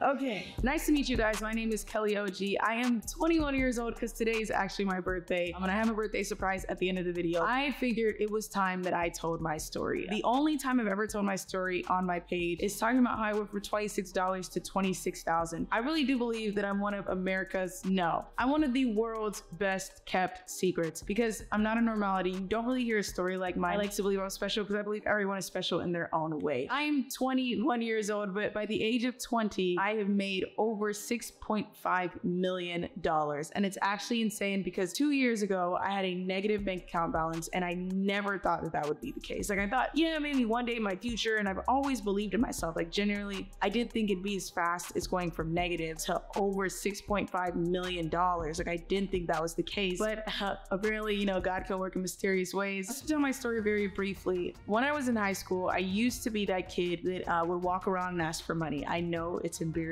Okay, nice to meet you guys. My name is Kelly Ohgee. I am 21 years old because today is actually my birthday. I'm gonna have a birthday surprise at the end of the video. I figured it was time that I told my story. The only time I've ever told my story on my page is talking about how I went from $26 to $26,000. I really do believe that I'm one of I'm one of the world's best kept secrets because I'm not a normality. You don't really hear a story like mine. I like to believe I'm special because I believe everyone is special in their own way. I'm 21 years old, but by the age of 20, I have made over $6.5 million. And it's actually insane because 2 years ago, I had a negative bank account balance and I never thought that that would be the case. Like I thought, yeah, maybe one day in my future. And I've always believed in myself. Like genuinely, I didn't think it'd be as fast as going from negative to over $6.5 million. Like I didn't think that was the case, but apparently, you know, God can work in mysterious ways. Let's tell my story very briefly. When I was in high school, I used to be that kid that would walk around and ask for money. I know it's embarrassing.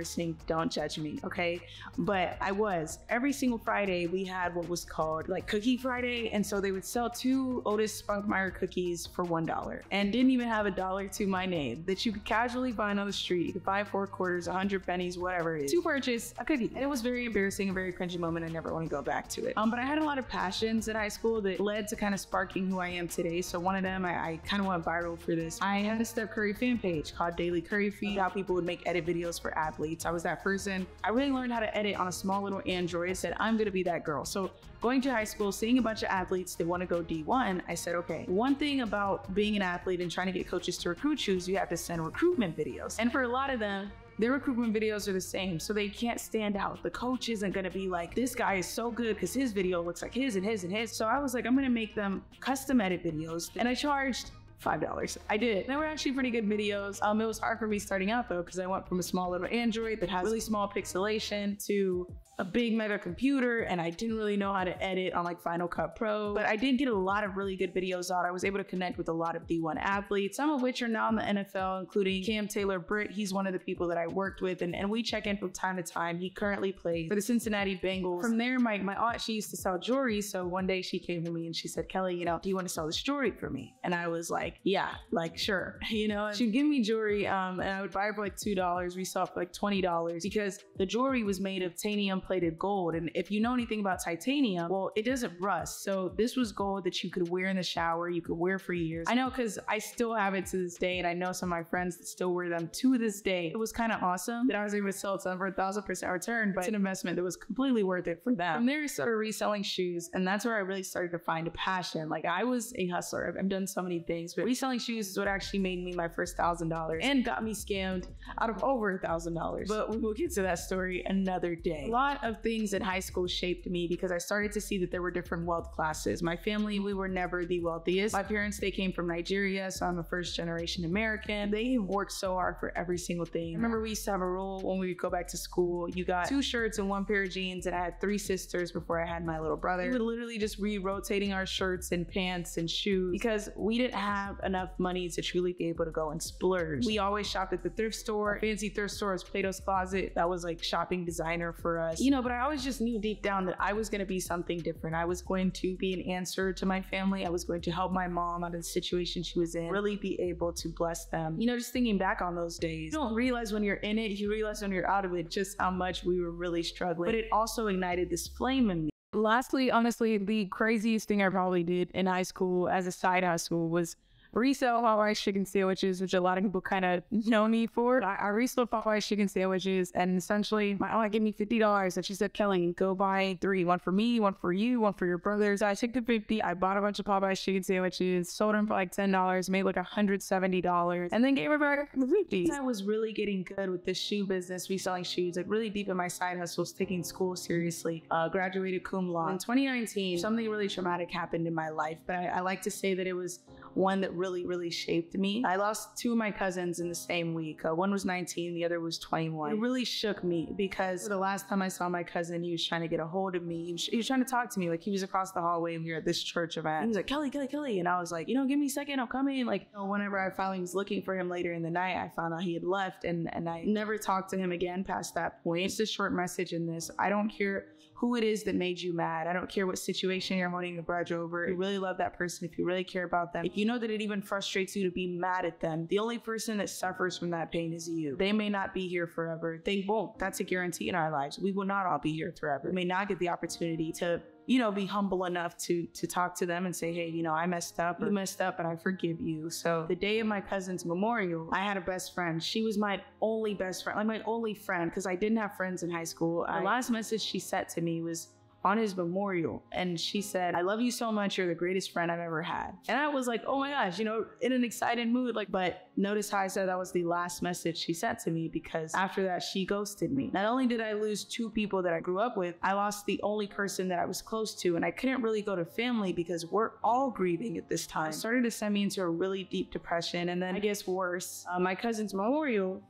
Don't judge me, okay? But I was. Every single Friday, we had what was called like Cookie Friday. And so they would sell 2 Otis Spunkmeyer cookies for $1 and didn't even have $1 to my name that you could casually find on the street. You could buy 4 quarters, 100 pennies, whatever it is, to purchase a cookie. And it was very embarrassing, a very cringy moment. I never want to go back to it. But I had a lot of passions in high school that led to kind of sparking who I am today. So one of them, I kind of went viral for this. I had a Steph Curry fan page called Daily Curry Feed, how people would make edit videos for athletes. I was that person. I really learned how to edit on a small little Android. I said, I'm gonna be that girl. So going to high school, seeing a bunch of athletes that want to go D1, I said, okay, one thing about being an athlete and trying to get coaches to recruit you is you have to send recruitment videos. And for a lot of them, their recruitment videos are the same, so they can't stand out. The coach isn't gonna be like, this guy is so good because his video looks like his and his and his. So I was like, I'm gonna make them custom edit videos. And I charged $5. I did. They were actually pretty good videos. It was hard for me starting out though, because I went from a small little Android that has really small pixelation to a big mega computer, and I didn't really know how to edit on like Final Cut Pro, but I did get a lot of really good videos out. I was able to connect with a lot of D1 athletes, some of which are now in the NFL, including Cam Taylor-Britt. He's one of the people that I worked with, and we check in from time to time. He currently plays for the Cincinnati Bengals. From there, my aunt, she used to sell jewelry, so one day she came to me and she said, Kelly, you know, do you want to sell this jewelry for me? And I was like, yeah, like sure. You know, she'd give me jewelry and I would buy it for like $2, resell for like $20 because the jewelry was made of titanium plated gold. And if you know anything about titanium, well, it doesn't rust. So this was gold that you could wear in the shower, you could wear for years. I know because I still have it to this day, and I know some of my friends that still wear them to this day. It was kind of awesome that I was able to sell it to them for 1,000% return, but it's an investment that was completely worth it for them. From there, I started reselling shoes, and that's where I really started to find a passion. Like I was a hustler. I've done so many things, but reselling shoes is what actually made me my first $1,000 and got me scammed out of over $1,000. But we will get to that story another day. A lot of things in high school shaped me because I started to see that there were different wealth classes. My family, we were never the wealthiest. My parents, they came from Nigeria, so I'm a first generation American. They worked so hard for every single thing. I remember we used to have a rule when we would go back to school. You got 2 shirts and 1 pair of jeans, and I had 3 sisters before I had my little brother. We would literally just re-rotating our shirts and pants and shoes because we didn't have enough money to truly be able to go and splurge. We always shopped at the thrift store. Fancy thrift store was Plato's Closet. That was like shopping designer for us. You know, but I always just knew deep down that I was going to be something different. I was going to be an answer to my family. I was going to help my mom out of the situation she was in, really be able to bless them. You know, just thinking back on those days, you don't realize when you're in it, you realize when you're out of it, just how much we were really struggling. But it also ignited this flame in me. Lastly, honestly, the craziest thing I probably did in high school as a side hustle was resell Popeye's chicken sandwiches, which a lot of people kind of know me for. I resell Popeye's chicken sandwiches, and essentially my aunt gave me $50 and she said, Kelly, go buy 3, 1 for me, 1 for you, 1 for your brothers. So I took the $50, I bought a bunch of Popeye's chicken sandwiches, sold them for like $10, made like $170, and then gave her back the $50. I was really getting good with this shoe business, reselling shoes, like really deep in my side hustles, taking school seriously, graduated cum laude. In 2019, something really traumatic happened in my life, but I like to say that it was one that really shaped me. I lost 2 of my cousins in the same week. One was 19, the other was 21. It really shook me because the last time I saw my cousin, he was trying to get a hold of me. He was trying to talk to me. Like he was across the hallway and we were at this church event. He was like, Kelly. And I was like, you know, give me a second, I'll come in. Like, you know, whenever I finally was looking for him later in the night, I found out he had left and I never talked to him again past that point. It's a short message in this. I don't care who it is that made you mad. I don't care what situation you're holding a grudge over. If you really love that person, if you really care about them, if you know that it even even frustrates you to be mad at them, the only person that suffers from that pain is you. They may not be here forever. They won't. That's a guarantee in our lives. We will not all be here forever. We may not get the opportunity to be humble enough to talk to them and say, hey, I messed up, or you messed up and I forgive you. So the day of my cousin's memorial, I had a best friend. She was my only best friend, like my only friend, because I didn't have friends in high school. The last message she sent to me was on his memorial, and she said, I love you so much, you're the greatest friend I've ever had. And I was like, oh my gosh, in an excited mood, but notice how I said that was the last message she sent to me, because after that she ghosted me. Not only did I lose 2 people that I grew up with, I lost the only person that I was close to, and I couldn't really go to family because we're all grieving at this time. It started to send me into a really deep depression, and then I guess worse, my cousin's memorial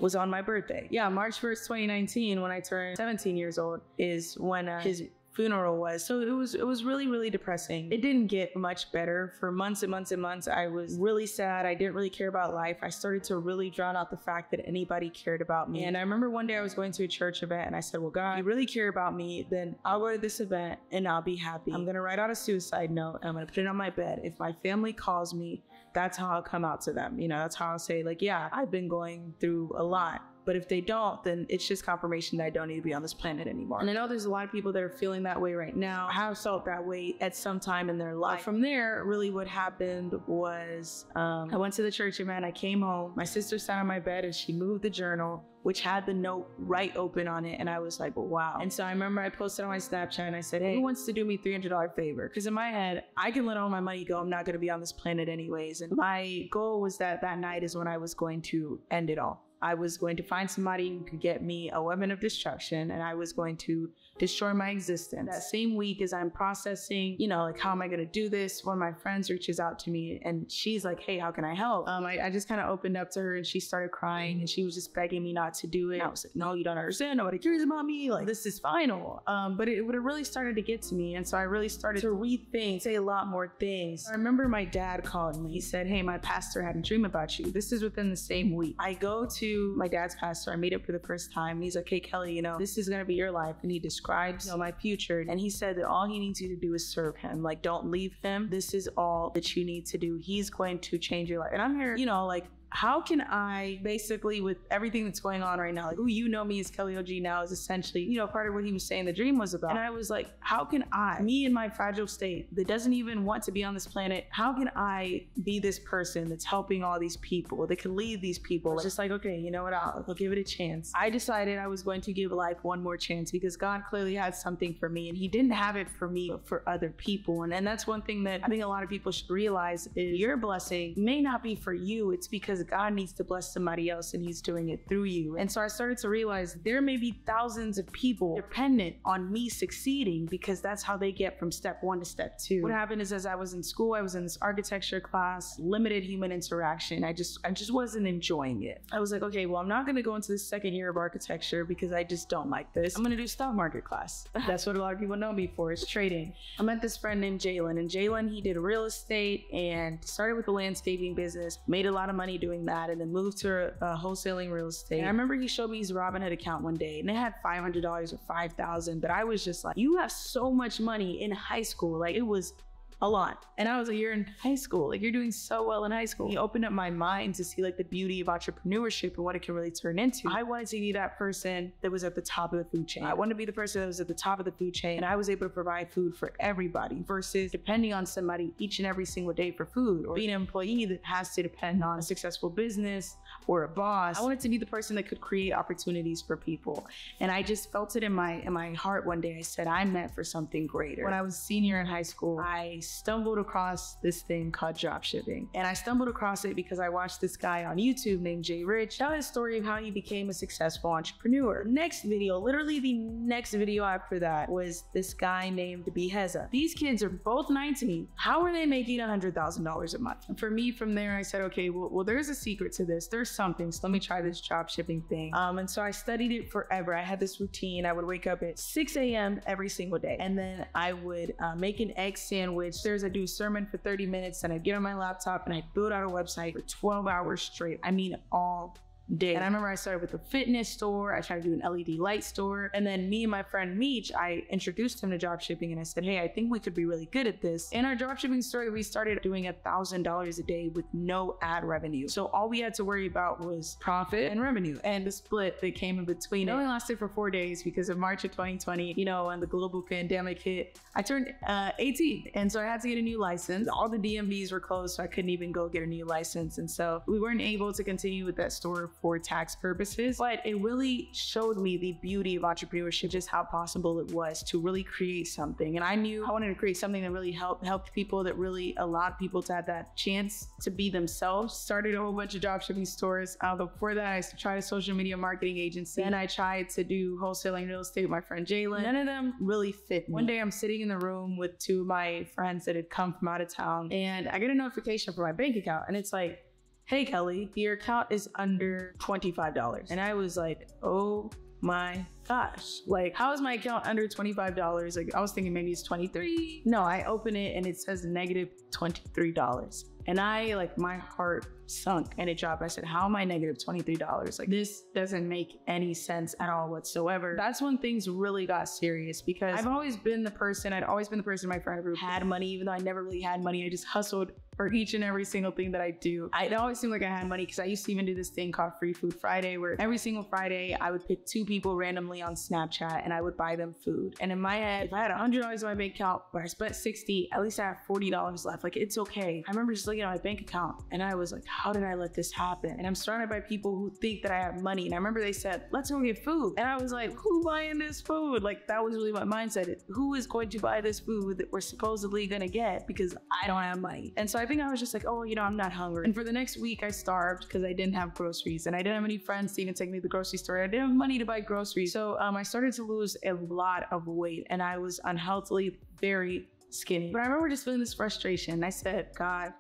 was on my birthday. Yeah, March 1st, 2019, when I turned 17 years old, is when his funeral was. So it was really, really depressing. It didn't get much better. For months and months and months, I was really sad. I didn't really care about life. I started to really drown out the fact that anybody cared about me. And I remember one day I was going to a church event and I said, well, God, if you really care about me, then I'll go to this event and I'll be happy. I'm gonna write out a suicide note and I'm gonna put it on my bed. If my family calls me, that's how I'll come out to them. That's how I'll say, like, yeah, I've been going through a lot. But if they don't, then it's just confirmation that I don't need to be on this planet anymore. And I know there's a lot of people that are feeling that way right now. I have felt that way at some time in their life. From there, really what happened was I went to the church event, I came home, my sister sat on my bed and she moved the journal, which had the note right open on it. And I was like, well, wow. And so I remember I posted on my Snapchat and I said, hey, who wants to do me $300 favor? Because in my head, I can let all my money go. I'm not going to be on this planet anyways. And my goal was that night is when I was going to end it all. I was going to find somebody who could get me a weapon of destruction, and I was going to destroy my existence. That same week as I'm processing, like, how am I going to do this? One of my friends reaches out to me and she's like, hey, how can I help? I just kind of opened up to her and she started crying and she was just begging me not to do it. And I was like, no, you don't understand. Nobody cares about me. Like, this is final. But it really started to get to me. And so I really started to rethink, say a lot more things. I remember my dad called me. He said, hey, my pastor had a dream about you. This is within the same week. I go to my dad's pastor. I meet up for the first time. And he's like, hey, Kelly, this is going to be your life. And he describes my future. And he said that all he needs you to do is serve him. Like, don't leave him. This is all that you need to do. He's going to change your life. And I'm here, like, how can I, basically, with everything that's going on right now, like, who me as Kelly Ohgee now is essentially, part of what he was saying the dream was about. And I was like, how can I, me in my fragile state that doesn't even want to be on this planet, how can I be this person that's helping all these people, that can lead these people? It's just like, okay, you know what, I'll give it a chance. I decided I was going to give life one more chance because God clearly had something for me, and he didn't have it for me, but for other people. And that's one thing that I think a lot of people should realize is your blessing may not be for you. It's because God needs to bless somebody else and he's doing it through you. And so I started to realize there may be thousands of people dependent on me succeeding because that's how they get from step 1 to step 2. What happened is, as I was in school, I was in this architecture class, limited human interaction. I just wasn't enjoying it. I was like, okay, well, I'm not going to go into the second year of architecture because I just don't like this. I'm going to do stock market class. That's what a lot of people know me for, is trading. I met this friend named Jalen, and Jalen, he did real estate and started with the landscaping business, made a lot of money doing that, and then moved to wholesaling real estate. And I remember he showed me his Robinhood account one day, and it had $500 or $5,000, but I was just like, you have so much money in high school. Like, it was a lot. And I was like, you're in high school. Like, you're doing so well in high school. He opened up my mind to see, like, the beauty of entrepreneurship and what it can really turn into. I wanted to be that person that was at the top of the food chain. I wanted to be the person that was at the top of the food chain, and I was able to provide food for everybody versus depending on somebody each and every single day for food, or being an employee that has to depend on a successful business or a boss. I wanted to be the person that could create opportunities for people. And I just felt it in my heart one day. I said, I'm meant for something greater. When I was a senior in high school, I stumbled across this thing called dropshipping. And I stumbled across it because I watched this guy on YouTube named Jay Rich tell his story of how he became a successful entrepreneur. Next video, literally the next video after that, was this guy named Beheza. These kids are both 19. How are they making $100,000 a month? And for me, from there, I said, okay, well, there's a secret to this. There's something, so let me try this dropshipping thing. And so I studied it forever. I had this routine. I would wake up at 6 a.m. every single day. And then I would make an egg sandwich. I'd do a sermon for 30 minutes, and I'd get on my laptop and I'd build out a website for 12 hours straight. I mean, all day. And I remember I started with a fitness store. I tried to do an LED light store. And then me and my friend Meech, I introduced him to drop shipping and I said, hey, I think we could be really good at this. In our drop shipping story, we started doing $1,000 a day with no ad revenue. So all we had to worry about was profit and revenue and the split that came in between. It only lasted for 4 days because of March of 2020, you know, when the global pandemic hit, I turned 18. And so I had to get a new license. All the DMVs were closed, so I couldn't even go get a new license. And so we weren't able to continue with that store for tax purposes, but it really showed me the beauty of entrepreneurship, just how possible it was to really create something. And I knew I wanted to create something that really helped people, that really allowed people to have that chance to be themselves. Started a whole bunch of drop shipping stores. Before that, I tried a social media marketing agency. Then I tried to do wholesaling real estate with my friend Jalen. None of them really fit me. One day I'm sitting in the room with 2 of my friends that had come from out of town, and I get a notification from my bank account, and it's like, hey Kelly, your account is under $25. And I was like, oh my gosh, like how is my account under $25? Like I was thinking maybe it's 23. No, I open it and it says negative $23. And I, like, my heart sunk and it dropped. I said, how am I negative $23? Like, this doesn't make any sense at all whatsoever. That's when things really got serious, because I'd always been the person in my friend group had money, even though I never really had money. I just hustled for each and every single thing that I do. It always seemed like I had money because I used to even do this thing called Free Food Friday, where every single Friday I would pick 2 people randomly on Snapchat and I would buy them food. And in my head, if I had $100 in my bank account, but I spent 60, at least I have $40 left. Like, it's okay. I remember just looking at my bank account and I was like, how did I let this happen? And I'm surrounded by people who think that I have money. And I remember they said, let's go get food. And I was like, who buying this food? Like, that was really my mindset. Who is going to buy this food that we're supposedly gonna get because I don't have money? And so I think I was just like, oh, you know, I'm not hungry. And for the next week I starved because I didn't have groceries and I didn't have any friends to even take me to the grocery store. I didn't have money to buy groceries. So I started to lose a lot of weight and I was unhealthily very skinny. But I remember just feeling this frustration. I said, God,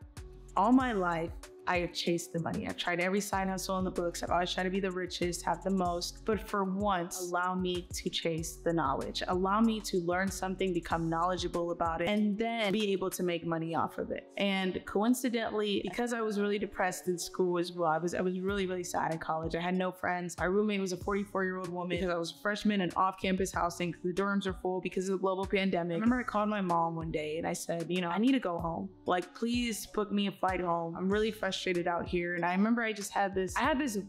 all my life, I have chased the money. I've tried every side hustle in the books. I've always tried to be the richest, have the most, but for once, allow me to chase the knowledge. Allow me to learn something, become knowledgeable about it, and then be able to make money off of it. And coincidentally, because I was really depressed in school as well, I was really, really sad in college. I had no friends. My roommate was a 44-year-old woman because I was a freshman in off-campus housing because the dorms are full because of the global pandemic. I remember I called my mom one day and I said, you know, I need to go home. Like, please book me a flight home. I'm really frustrated out here. And I remember I just had this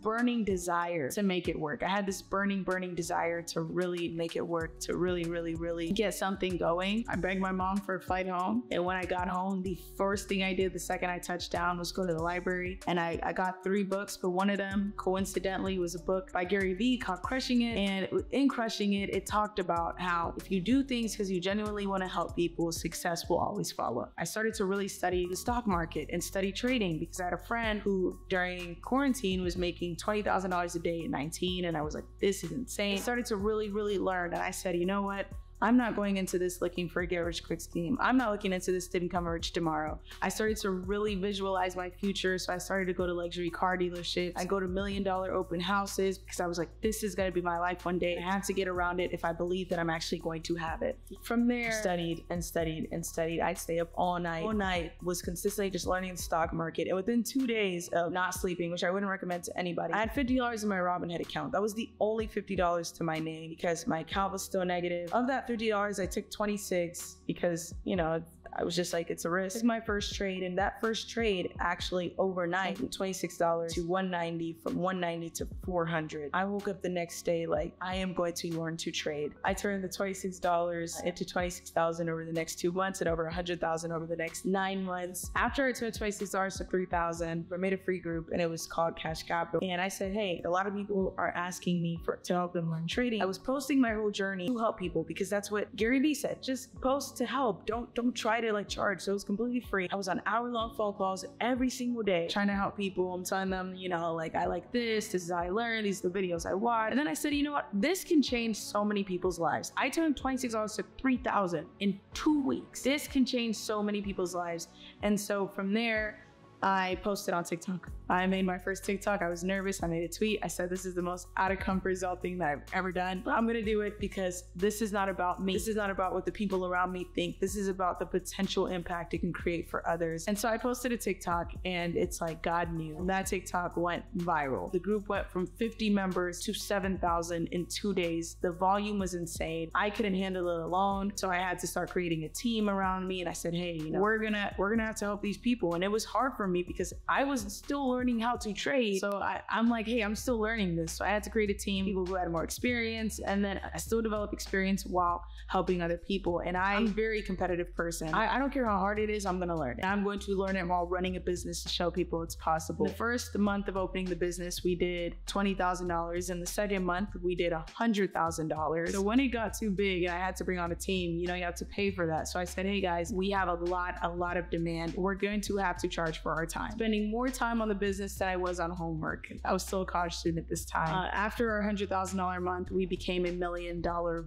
burning desire to make it work. I had this burning desire to really make it work, to really get something going. I begged my mom for a flight home. And when I got home, the first thing I did the second I touched down was go to the library. And I got 3 books, but one of them coincidentally was a book by Gary Vee called Crushing It. And in Crushing It, it talked about how if you do things because you genuinely want to help people, success will always follow. I started to really study the stock market and study trading because I had a friend who during quarantine was making $20,000 a day at 19. And I was like, this is insane. I started to really learn. And I said, you know what? I'm not going into this looking for a get rich quick scheme. I'm not looking into this to become rich tomorrow. I started to really visualize my future. So I started to go to luxury car dealerships. I go to $1 million open houses because I was like, this is gonna be my life one day. I have to get around it if I believe that I'm actually going to have it. From there, studied and studied and studied. I'd stay up all night, was consistently just learning the stock market. And within 2 days of not sleeping, which I wouldn't recommend to anybody, I had $50 in my Robinhood account. That was the only $50 to my name because my account was still negative. Of that $50, I took 26 because, you know, I was just like, it's a risk. It's my first trade, and that first trade actually overnight from $26 to $190, from $190 to $400. I woke up the next day like, I am going to learn to trade. I turned the $26 into $26,000 over the next 2 months and over $100,000 over the next 9 months. After I turned $26 to $3,000, I made a free group and it was called Cash Capital. And I said, hey, a lot of people are asking me to help them learn trading. I was posting my whole journey to help people because that's what Gary Vee said. Just post to help. Don't try to like charge. So it was completely free. I was on hour-long phone calls every single day trying to help people. I'm telling them, you know, like, I like this is how I learn, these are the videos I watch. And then I said, you know what, this can change so many people's lives. I turned $26 to $3,000 in 2 weeks. This can change so many people's lives. And so from there, I posted on TikTok. I made my first TikTok. I was nervous. I made a tweet. I said, this is the most out of comfort zone thing that I've ever done. But I'm gonna do it because this is not about me. This is not about what the people around me think. This is about the potential impact it can create for others. And so I posted a TikTok, and it's like God knew. And that TikTok went viral. The group went from 50 members to 7,000 in 2 days. The volume was insane. I couldn't handle it alone. So I had to start creating a team around me. And I said, hey, you know, we're gonna have to help these people. And it was hard for me because I was still learning how to trade. So I'm like, hey, I'm still learning this. So I had to create a team, people who had more experience. And then I still develop experience while helping other people. And I'm a very competitive person. I don't care how hard it is, I'm gonna learn it. I'm going to learn it while running a business to show people it's possible. The first month of opening the business, we did $20,000. And the second month, we did $100,000. So when it got too big and I had to bring on a team, you know, you have to pay for that. So I said, hey guys, we have a lot of demand. We're going to have to charge for our time. Spending more time on the business than I was on homework. I was still a college student at this time. After our $100,000 month, we became $1 million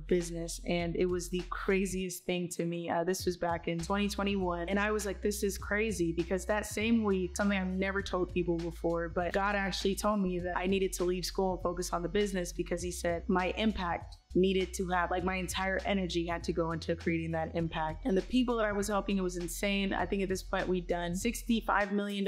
business, and it was the craziest thing to me. This was back in 2021, and I was like, this is crazy, because that same week, something I've never told people before, but God actually told me that I needed to leave school and focus on the business, because he said my impact needed to have, like, my entire energy had to go into creating that impact. And the people that I was helping, it was insane. I think at this point we'd done $65 million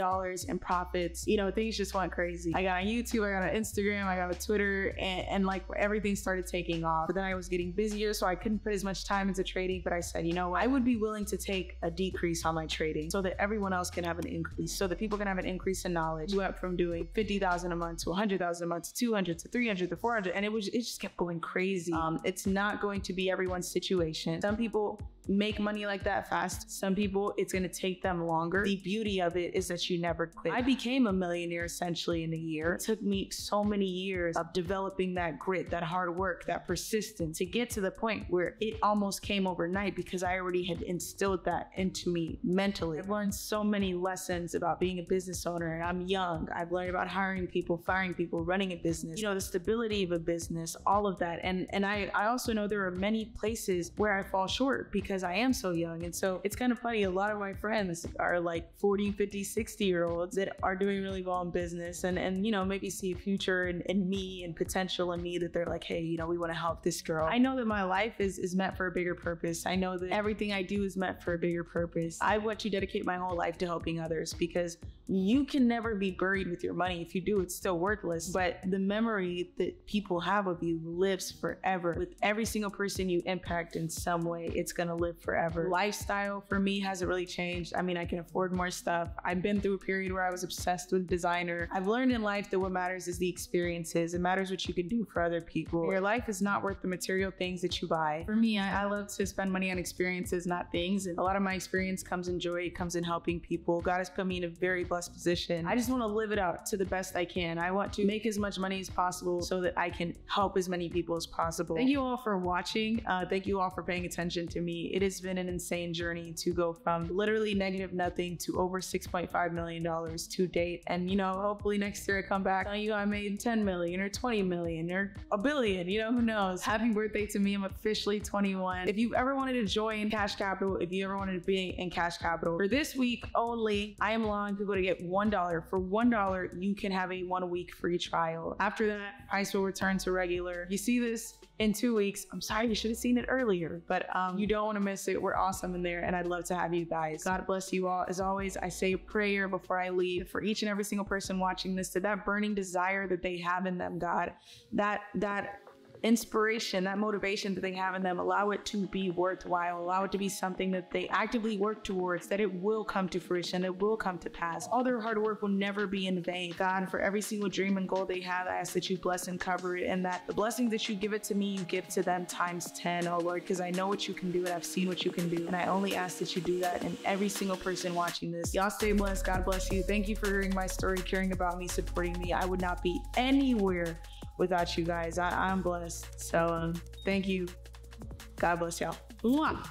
in profits. You know, things just went crazy. I got on YouTube, I got on Instagram, I got on Twitter, and like everything started taking off. But then I was getting busier, so I couldn't put as much time into trading. But I said, you know what? I would be willing to take a decrease on my trading so that everyone else can have an increase, so that people can have an increase in knowledge. We went from doing 50,000 a month to 100,000 a month to 200 to 300 to 400, and it just kept going crazy. It's not going to be everyone's situation. Some people make money like that fast. Some people, it's going to take them longer. The beauty of it is that you never quit. I became a millionaire essentially in a year. It took me so many years of developing that grit, that hard work, that persistence to get to the point where it almost came overnight, because I already had instilled that into me mentally. I've learned so many lessons about being a business owner, and I'm young. I've learned about hiring people, firing people, running a business, you know, the stability of a business, all of that. And I also know there are many places where I fall short because I am so young. And so it's kind of funny, a lot of my friends are like 40, 50, 60-year-olds that are doing really well in business, and you know, maybe see a future in me and potential in me, that they're like, hey, you know, we want to help this girl. I know that my life is meant for a bigger purpose. I know that everything I do is meant for a bigger purpose. I want to dedicate my whole life to helping others, because you can never be buried with your money. If you do, it's still worthless. But the memory that people have of you lives forever. With every single person you impact in some way, it's gonna live forever. Lifestyle for me hasn't really changed. I mean, I can afford more stuff. I've been through a period where I was obsessed with designer. I've learned in life that what matters is the experiences. It matters what you can do for other people. Your life is not worth the material things that you buy. For me, I love to spend money on experiences, not things. And a lot of my experience comes in joy. It comes in helping people. God has put me in a very blessed position. I just want to live it out to the best I can. I want to make as much money as possible so that I can help as many people as possible. Thank you all for watching. Thank you all for paying attention to me. It has been an insane journey to go from literally negative nothing to over $6.5 million to date. And you know, hopefully next year I come back, tell you I made 10 million or 20 million or a billion, you know, who knows. Happy birthday to me. I'm officially 21. If you've ever wanted to join Cash Capital, if you ever wanted to be in Cash Capital, for this week only, I am allowing people to get $1. For $1, you can have a 1 week free trial. After that, price will return to regular. You see this in 2 weeks. I'm sorry, you should have seen it earlier, but you don't want to miss it. We're awesome in there, and I'd love to have you guys. God bless you all. As always, I say a prayer before I leave for each and every single person watching this, that burning desire that they have in them, God, that inspiration, that motivation that they have in them, allow it to be worthwhile, allow it to be something that they actively work towards, that it will come to fruition, it will come to pass. All their hard work will never be in vain. God, for every single dream and goal they have, I ask that you bless and cover it, and that the blessings that you give it to me, you give to them times 10, oh Lord, because I know what you can do and I've seen what you can do, and I only ask that you do that in every single person watching this. Y'all stay blessed. God bless you. Thank you for hearing my story, caring about me, supporting me. I would not be anywhere without you guys. I'm blessed. So thank you. God bless y'all. Mwah.